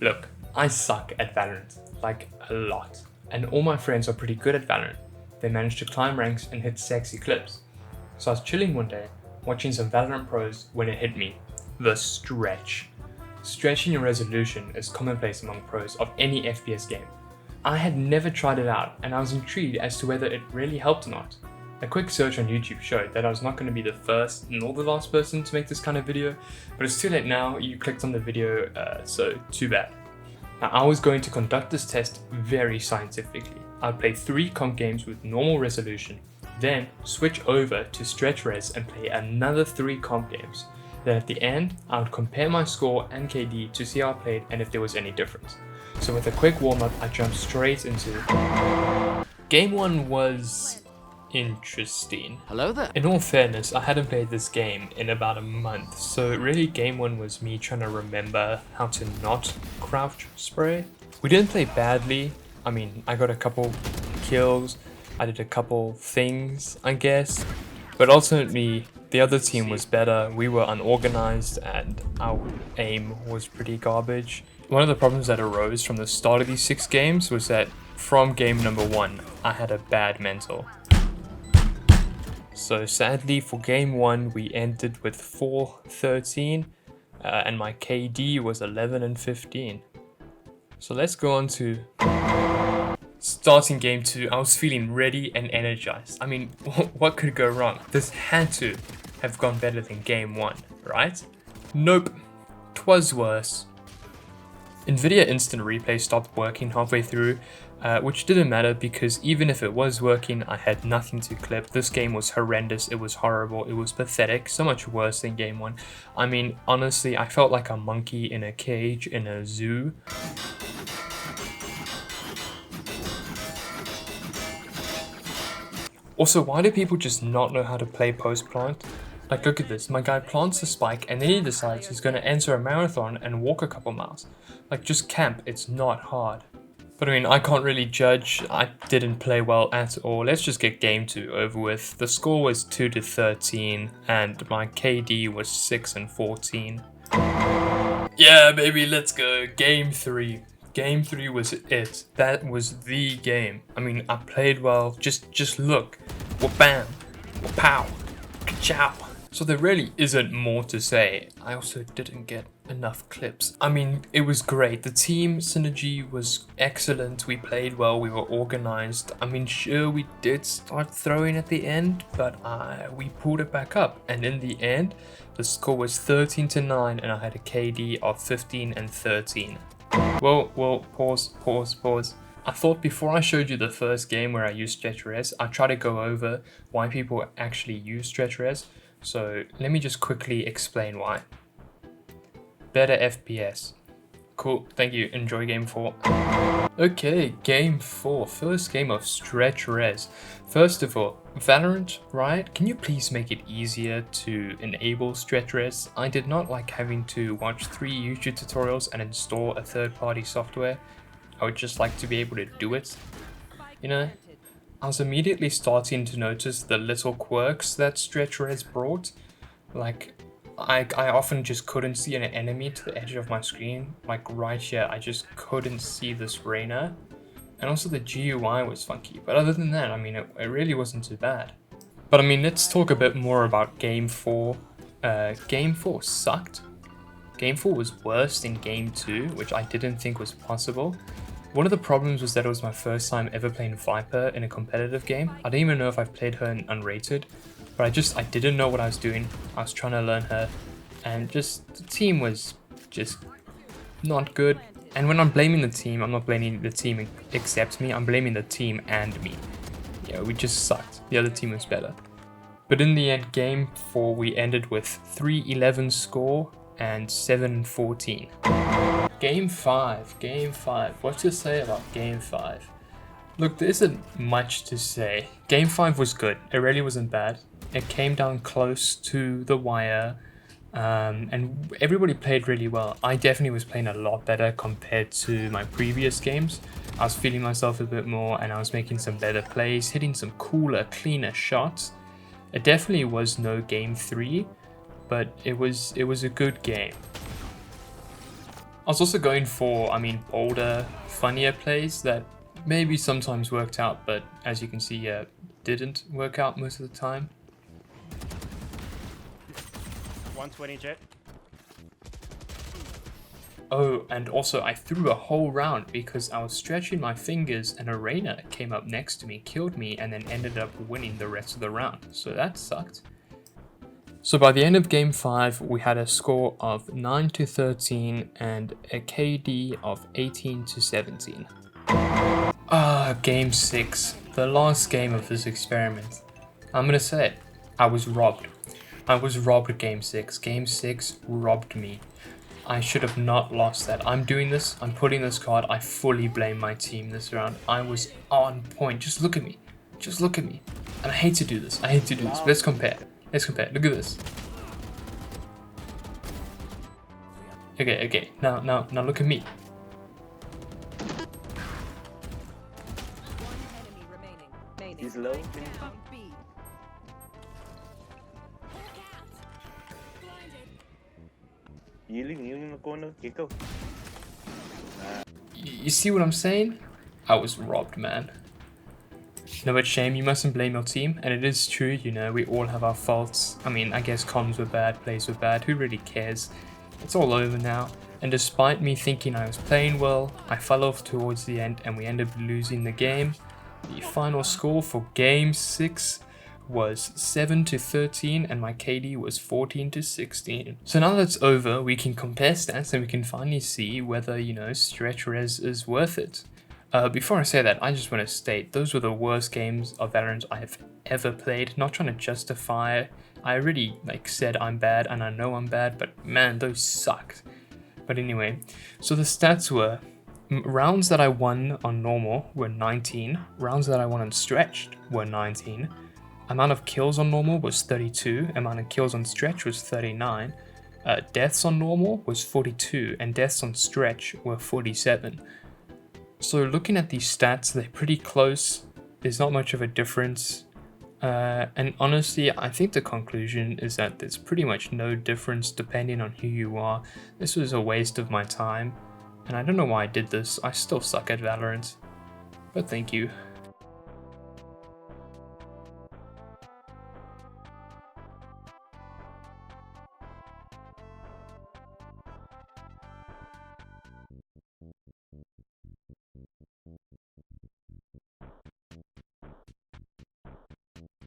Look, I suck at Valorant, like a lot, and all my friends are pretty good at Valorant. They managed to climb ranks and hit sexy clips. So I was chilling one day, watching some Valorant pros when it hit me. The stretch. Stretching your resolution is commonplace among pros of any FPS game. I had never tried it out, and I was intrigued as to whether it really helped or not. A quick search on YouTube showed that I was not going to be the first nor the last person to make this kind of video, but it's too late now, you clicked on the video, so too bad. Now I was going to conduct this test very scientifically. I'd play 3 comp games with normal resolution, then switch over to stretch res and play another 3 comp games. Then at the end, I would compare my score and KD to see how I played and if there was any difference. So with a quick warm up, I jumped straight into Game 1 was interesting. Hello there. In all fairness, I hadn't played this game in about a month, so really Game 1 was me trying to remember how to not crouch spray. We didn't play badly. I mean, I got a couple kills, I did a couple things, I guess, but ultimately the other team was better. We were unorganized and our aim was pretty garbage. One of the problems that arose from the start of these 6 games was that from game number 1, I had a bad mental. So sadly for game 1 we ended with 4-13 and my KD was 11 and 15. So let's go on to starting game 2. I was feeling ready and energized. I mean, what could go wrong? This had to have gone better than game 1, right? Nope, 'twas worse. Nvidia Instant Replay stopped working halfway through, which didn't matter because even if it was working, I had nothing to clip. This game was horrendous, it was horrible, it was pathetic, so much worse than game 1. I mean, honestly, I felt like a monkey in a cage in a zoo. Also, why do people just not know how to play post-plant? Like, look at this, my guy plants a spike and then he decides he's going to enter a marathon and walk a couple miles. Like, just camp, it's not hard. But I mean, I can't really judge, I didn't play well at all. Let's just get game 2 over with. The score was 2-13 and my KD was 6 and 14. Yeah baby, let's go, game 3. Game 3 was it. That was the game. I mean, I played well, just look. Wha-bam, wha-pow, ka-chow. So there really isn't more to say. I also didn't get enough clips. I mean, it was great. The team synergy was excellent. We played well, we were organized. I mean, sure, we did start throwing at the end, but we pulled it back up. And in the end, the score was 13-9 and I had a KD of 15 and 13. Whoa, pause. I thought before I showed you the first game where I used stretch res, I'd try to go over why people actually use stretch res. So let me just quickly explain why. Better FPS. Cool, thank you, enjoy game 4. Okay, game 4, first game of stretch res. First of all, Valorant, right? Can you please make it easier to enable stretch res? I did not like having to watch 3 YouTube tutorials and install a third-party software. I would just like to be able to do it, you know? I was immediately starting to notice the little quirks that stretch res brought. Like, I often just couldn't see an enemy to the edge of my screen. Like right here, I just couldn't see this Reyna. And also the GUI was funky. But other than that, I mean, it really wasn't too bad. But I mean, let's talk a bit more about game 4. Game 4 sucked. Game 4 was worse than game 2, which I didn't think was possible. One of the problems was that it was my first time ever playing Viper in a competitive game. I don't even know if I've played her in unrated, but I didn't know what I was doing. I was trying to learn her, and just the team was just not good. And when I'm blaming the team, I'm not blaming the team except me, I'm blaming the team and me. Yeah, we just sucked. The other team was better. But in the end, game 4, we ended with 3-11 score and 7-14. Game 5, what to say about game 5? Look, there isn't much to say. Game 5 was good, it really wasn't bad. It came down close to the wire, and everybody played really well. I definitely was playing a lot better compared to my previous games. I was feeling myself a bit more and I was making some better plays, hitting some cooler, cleaner shots. It definitely was no game 3, but it was a good game. was also going for, bolder, funnier plays that maybe sometimes worked out, but as you can see, didn't work out most of the time. 120 jet. Oh, and also I threw a whole round because I was stretching my fingers and a Reyna came up next to me, killed me, and then ended up winning the rest of the round. So that sucked. So by the end of game 5, we had a score of 9-13 and a KD of 18-17. Game 6, the last game of this experiment. I'm gonna say it, I was robbed. I was robbed game 6. Game 6 robbed me. I should have not lost that. I'm doing this, I'm putting this card, I fully blame my team this round. I was on point, just look at me. Just look at me. And I hate to do this, Let's compare. Look at this. Okay. Now look at me. He's low. Healing in the corner. Get go. You see what I'm saying? I was robbed, man. No, but shame, you mustn't blame your team. And it is true, you know, we all have our faults. I guess comms were bad, plays were bad. Who really cares? It's all over now. And despite me thinking I was playing well, I fell off towards the end and we ended up losing the game. The final score for game 6 was 7-13 and my KD was 14-16. So now that's over, we can compare stats and we can finally see whether, you know, stretch res is worth it. Before I say that, I just want to state those were the worst games of Valorant I have ever played. Not trying to justify. I already said I'm bad and I know I'm bad, but man, those sucked. But anyway, so the stats were rounds that I won on normal were 19, rounds that I won on stretched were 19, amount of kills on normal was 32, amount of kills on stretch was 39, deaths on normal was 42, and deaths on stretch were 47. So looking at these stats, they're pretty close, there's not much of a difference, and honestly, I think the conclusion is that there's pretty much no difference depending on who you are. This was a waste of my time, and I don't know why I did this, I still suck at Valorant, but thank you.